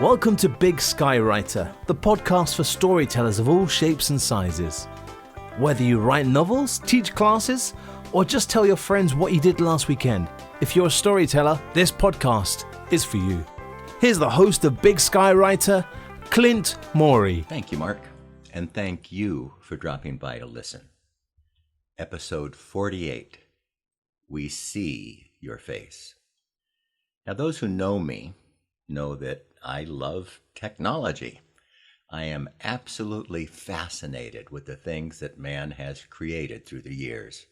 Welcome to Big Skywriter, the podcast for storytellers of all shapes and sizes. Whether you write novels, teach classes, or just tell your friends what you did last weekend, if you're a storyteller, this podcast is for you. Here's the host of Big Skywriter, Clint Morey. Thank you, Mark, and thank you for dropping by to listen. Episode 48, We See Your Face. Now, those who know me know that I love technology. I am absolutely fascinated with the things that man has created through the years.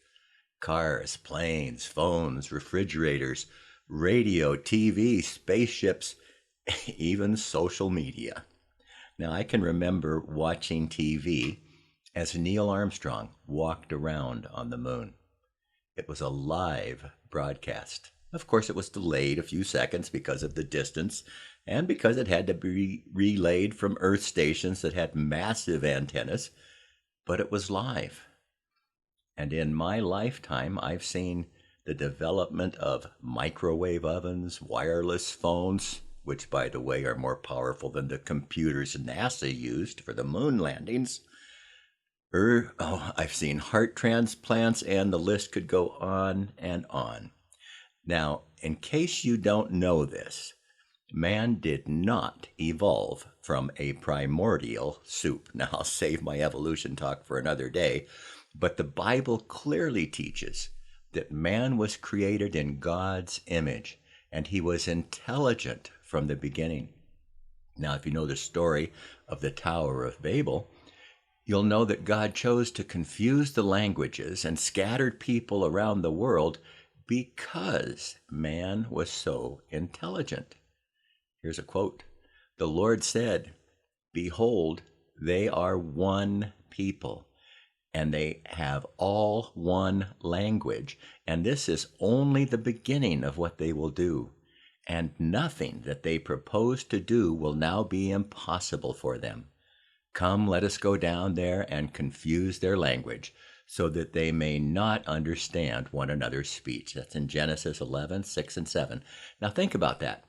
Cars, planes, phones, refrigerators, radio, TV, spaceships, even social media. Now, I can remember watching TV as Neil Armstrong walked around on the moon. It was a live broadcast. Of course, it was delayed a few seconds because of the distance and because it had to be relayed from Earth stations that had massive antennas, but it was live. And in my lifetime, I've seen the development of microwave ovens, wireless phones, which, by the way, are more powerful than the computers NASA used for the moon landings. I've seen heart transplants, and the list could go on and on. Now, in case you don't know this, man did not evolve from a primordial soup. Now, I'll save my evolution talk for another day, but the Bible clearly teaches that man was created in God's image, and he was intelligent from the beginning. Now, if you know the story of the Tower of Babel, you'll know that God chose to confuse the languages and scattered people around the world because man was so intelligent. Here's a quote. The Lord said, "Behold, they are one people, and they have all one language, and this is only the beginning of what they will do. And nothing that they propose to do will now be impossible for them. Come, let us go down there and confuse their language, so that they may not understand one another's speech." That's in Genesis 11, 6 and 7. Now think about that.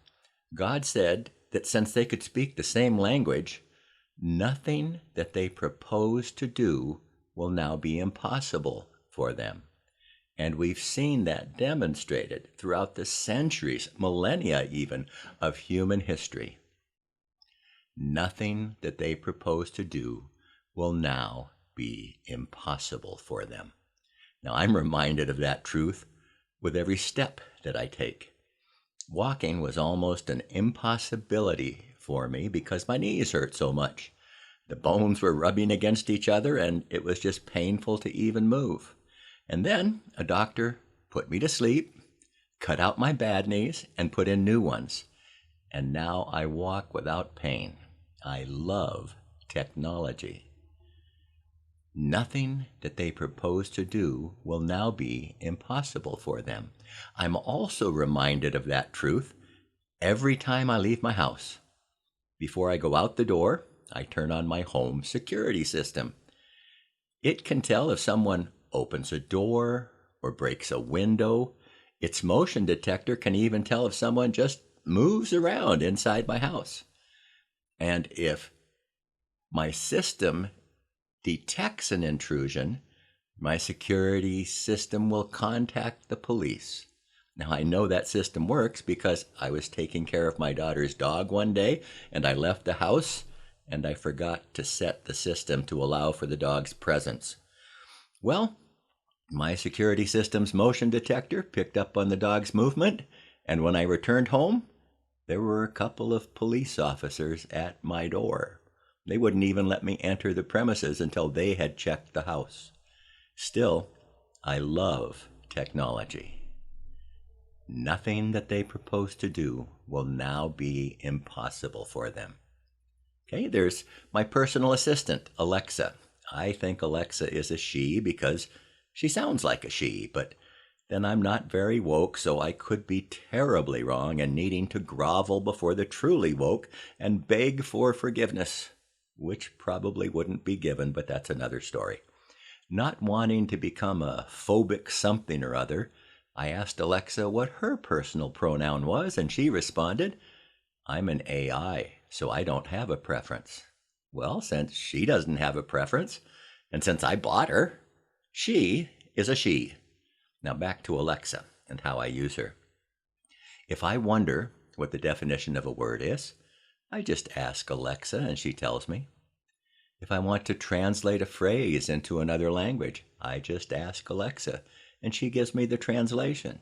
God said that since they could speak the same language, nothing that they propose to do will now be impossible for them. And we've seen that demonstrated throughout the centuries, millennia even, of human history. Nothing that they propose to do will now be impossible for them. Now, I'm reminded of that truth with every step that I take. Walking was almost an impossibility for me because my knees hurt so much. The bones were rubbing against each other, and it was just painful to even move. And then a doctor put me to sleep, cut out my bad knees, and put in new ones. And now I walk without pain. I love technology. Nothing that they propose to do will now be impossible for them. I'm also reminded of that truth every time I leave my house. Before I go out the door, I turn on my home security system. It can tell if someone opens a door or breaks a window. Its motion detector can even tell if someone just moves around inside my house. And if my system detects an intrusion, my security system will contact the police. Now, I know that system works because I was taking care of my daughter's dog one day, and I left the house, and I forgot to set the system to allow for the dog's presence. Well, my security system's motion detector picked up on the dog's movement, and when I returned home, there were a couple of police officers at my door. They wouldn't even let me enter the premises until they had checked the house. Still, I love technology. Nothing that they propose to do will now be impossible for them. Okay, there's my personal assistant, Alexa. I think Alexa is a she because she sounds like a she, but then I'm not very woke, so I could be terribly wrong and needing to grovel before the truly woke and beg for forgiveness, which probably wouldn't be given, but that's another story. Not wanting to become a phobic something or other, I asked Alexa what her personal pronoun was, and she responded, "I'm an AI, so I don't have a preference. Well, since she doesn't have a preference, and since I bought her, she is a she. Now back to Alexa and how I use her. If I wonder what the definition of a word is, I just ask Alexa and she tells me. If I want to translate a phrase into another language, I just ask Alexa and she gives me the translation.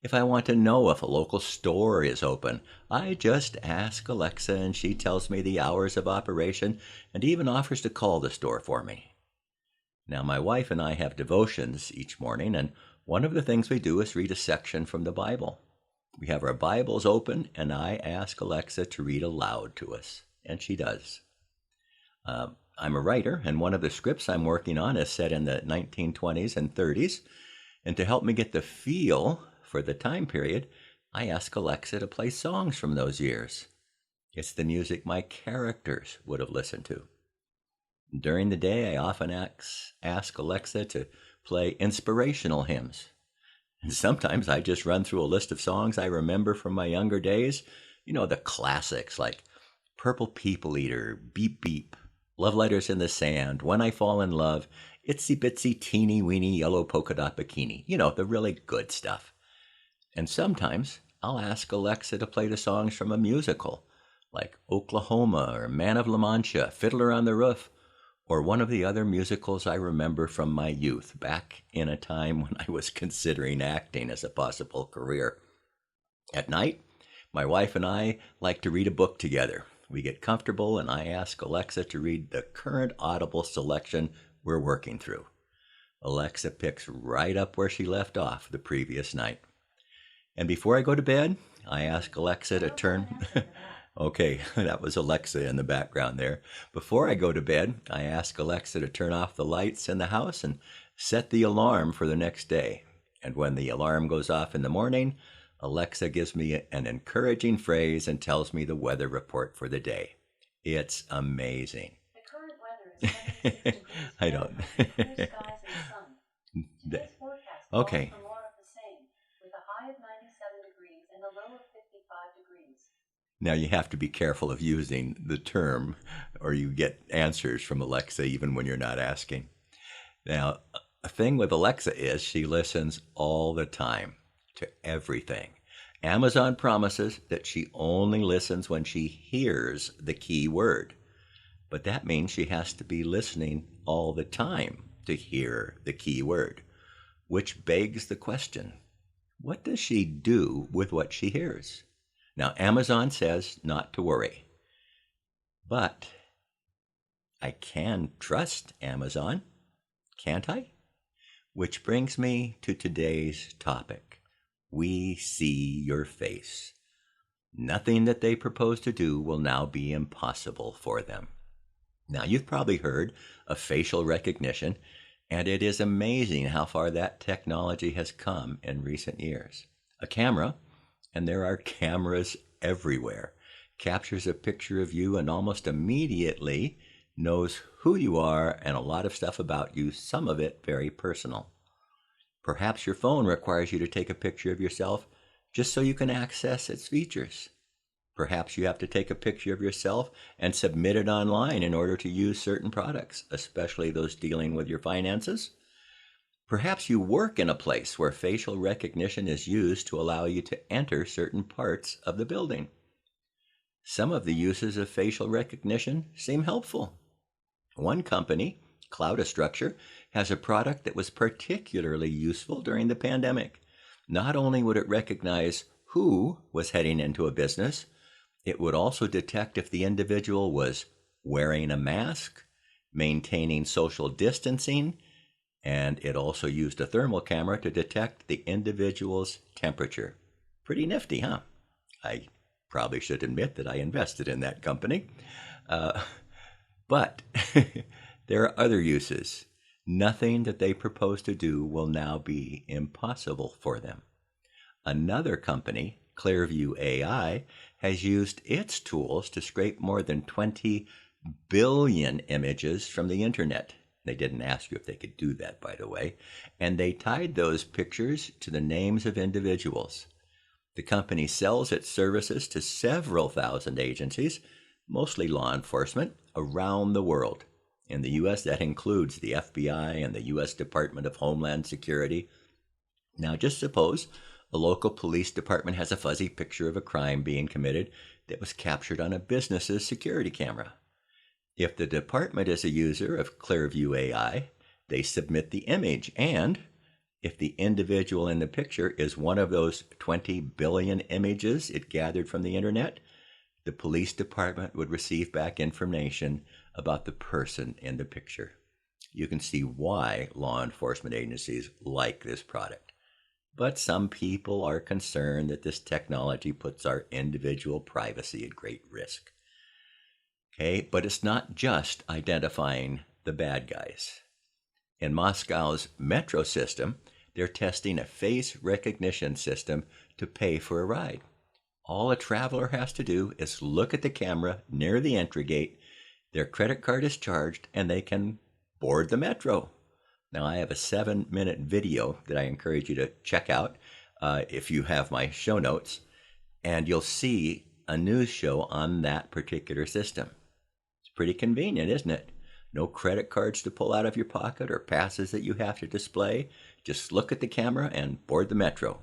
If I want to know if a local store is open, I just ask Alexa and she tells me the hours of operation and even offers to call the store for me. Now, my wife and I have devotions each morning, and one of the things we do is read a section from the Bible. We have our Bibles open, and I ask Alexa to read aloud to us, and she does. I'm a writer, and one of the scripts I'm working on is set in the 1920s and 30s, and to help me get the feel for the time period, I ask Alexa to play songs from those years. It's the music my characters would have listened to. During the day, I often ask Alexa to play inspirational hymns. And sometimes I just run through a list of songs I remember from my younger days. You know, the classics like Purple People Eater, Beep Beep, Love Letters in the Sand, When I Fall in Love, Itsy Bitsy Teeny Weeny Yellow Polka Dot Bikini. You know, the really good stuff. And sometimes I'll ask Alexa to play the songs from a musical, like Oklahoma or Man of La Mancha, Fiddler on the Roof, or one of the other musicals I remember from my youth, back in a time when I was considering acting as a possible career. At night, my wife and I like to read a book together. We get comfortable and I ask Alexa to read the current Audible selection we're working through. Alexa picks right up where she left off the previous night. And before I go to bed, I ask Alexa to turn... Okay, that was Alexa in the background there. Before I go to bed, I ask Alexa to turn off the lights in the house and set the alarm for the next day. And when the alarm goes off in the morning, Alexa gives me an encouraging phrase and tells me the weather report for the day. It's amazing. The current weather is 76 degrees. I don't. Clear skies and sun. Today's forecast calls Okay. for more of the same, with a high of 97 degrees and a low of 55 degrees. Now you have to be careful of using the term or you get answers from Alexa even when you're not asking. Now, a thing with Alexa is she listens all the time to everything. Amazon promises that she only listens when she hears the key word. But that means she has to be listening all the time to hear the key word, which begs the question, what does she do with what she hears? Now, Amazon says not to worry, but I can trust Amazon, can't I? Which brings me to today's topic. We see your face. Nothing that they propose to do will now be impossible for them. Now, you've probably heard of facial recognition, and it is amazing how far that technology has come in recent years. A camera, and there are cameras everywhere, captures a picture of you and almost immediately knows who you are and a lot of stuff about you, some of it very personal. Perhaps your phone requires you to take a picture of yourself just so you can access its features. Perhaps you have to take a picture of yourself and submit it online in order to use certain products, especially those dealing with your finances. Perhaps you work in a place where facial recognition is used to allow you to enter certain parts of the building. Some of the uses of facial recognition seem helpful. One company, Cloudastructure, has a product that was particularly useful during the pandemic. Not only would it recognize who was heading into a business, it would also detect if the individual was wearing a mask, maintaining social distancing, and it also used a thermal camera to detect the individual's temperature. Pretty nifty, huh? I probably should admit that I invested in that company. But there are other uses. Nothing that they propose to do will now be impossible for them. Another company, Clearview AI, has used its tools to scrape more than 20 billion images from the internet. They didn't ask you if they could do that, by the way. And they tied those pictures to the names of individuals. The company sells its services to several thousand agencies, mostly law enforcement, around the world. In the U.S., that includes the FBI and the U.S. Department of Homeland Security. Now, just suppose a local police department has a fuzzy picture of a crime being committed that was captured on a business's security camera. If the department is a user of Clearview AI, they submit the image, and if the individual in the picture is one of those 20 billion images it gathered from the internet, the police department would receive back information about the person in the picture. You can see why law enforcement agencies like this product. But some people are concerned that this technology puts our individual privacy at great risk. Okay, but it's not just identifying the bad guys. In Moscow's metro system, they're testing a face recognition system to pay for a ride. All a traveler has to do is look at the camera near the entry gate, their credit card is charged, and they can board the metro. Now, I have a 7-minute video that I encourage you to check out if you have my show notes, and you'll see a news show on that particular system. It's pretty convenient, isn't it? No credit cards to pull out of your pocket or passes that you have to display. Just look at the camera and board the metro.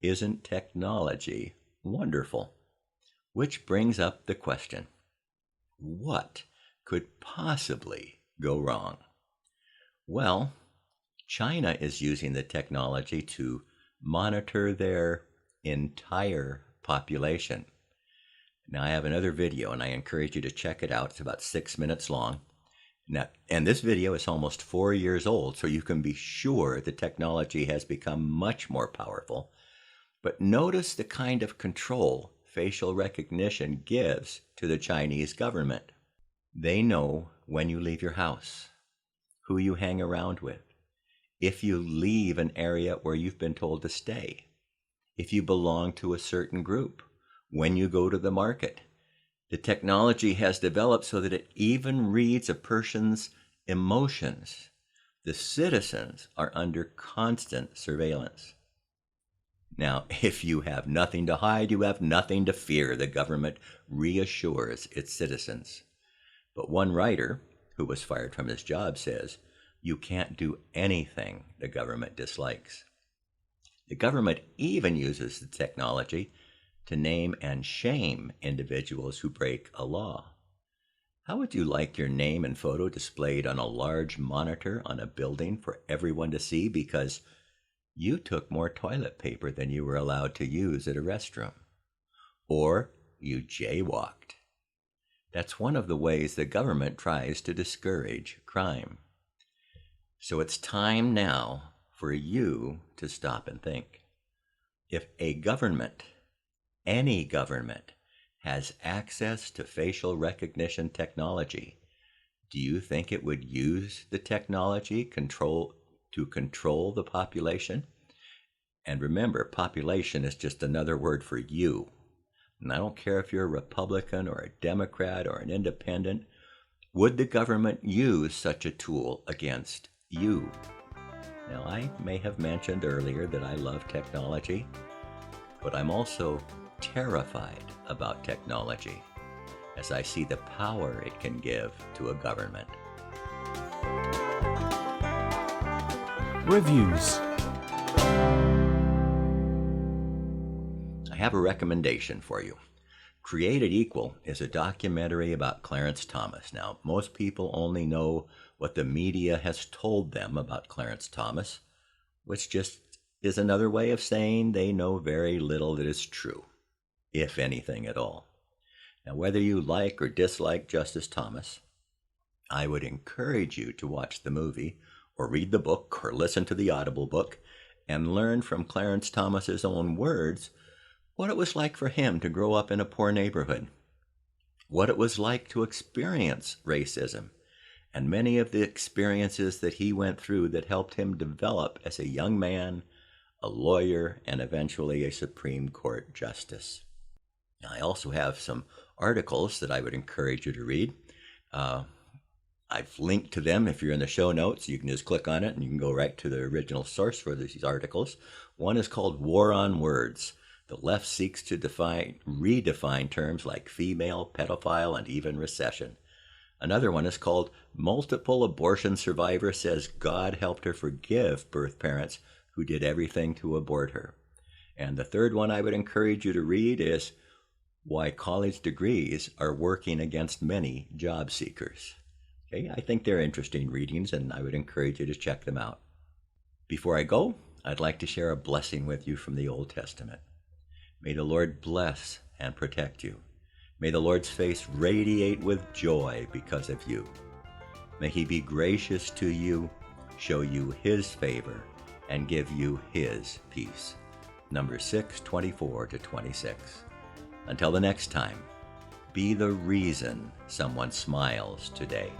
Isn't technology wonderful? Which brings up the question, what could possibly go wrong? Well, China is using the technology to monitor their entire population. Now, I have another video, and I encourage you to check it out. It's about 6 minutes long. Now, and this video is almost 4 years old, so you can be sure the technology has become much more powerful. But notice the kind of control facial recognition gives to the Chinese government. They know when you leave your house, who you hang around with, if you leave an area where you've been told to stay, if you belong to a certain group, when you go to the market. The technology has developed so that it even reads a person's emotions. The citizens are under constant surveillance. Now, if you have nothing to hide, you have nothing to fear, the government reassures its citizens. But one writer, who was fired from his job, says, you can't do anything the government dislikes. The government even uses the technology to name and shame individuals who break a law. How would you like your name and photo displayed on a large monitor on a building for everyone to see because you took more toilet paper than you were allowed to use at a restroom? Or you jaywalked. That's one of the ways the government tries to discourage crime. So it's time now for you to stop and think. If a government, any government, has access to facial recognition technology, do you think it would use the technology to control the population? And remember, population is just another word for you. And I don't care if you're a Republican or a Democrat or an independent, would the government use such a tool against you? Now, I may have mentioned earlier that I love technology, but I'm also terrified about technology as I see the power it can give to a government. Reviews. I have a recommendation for you. Created Equal is a documentary about Clarence Thomas. Now, most people only know what the media has told them about Clarence Thomas, which just is another way of saying they know very little that is true, if anything at all. Now, whether you like or dislike Justice Thomas, I would encourage you to watch the movie or read the book or listen to the Audible book and learn from Clarence Thomas's own words what it was like for him to grow up in a poor neighborhood, what it was like to experience racism, and many of the experiences that he went through that helped him develop as a young man, a lawyer, and eventually a Supreme Court justice. I also have some articles that I would encourage you to read. I've linked to them if you're in the show notes. You can just click on it and you can go right to the original source for these articles. One is called War on Words, The left seeks to redefine terms like female, pedophile, and even recession. Another one is called Multiple Abortion Survivor Says God Helped Her Forgive Birth Parents Who Did Everything to Abort Her. And the third one I would encourage you to read is Why College Degrees Are Working Against Many Job Seekers. Okay, I think they're interesting readings, and I would encourage you to check them out. Before I go, I'd like to share a blessing with you from the Old Testament. May the Lord bless and protect you. May the Lord's face radiate with joy because of you. May he be gracious to you, show you his favor, and give you his peace. Numbers 6:24-26. Until the next time, be the reason someone smiles today.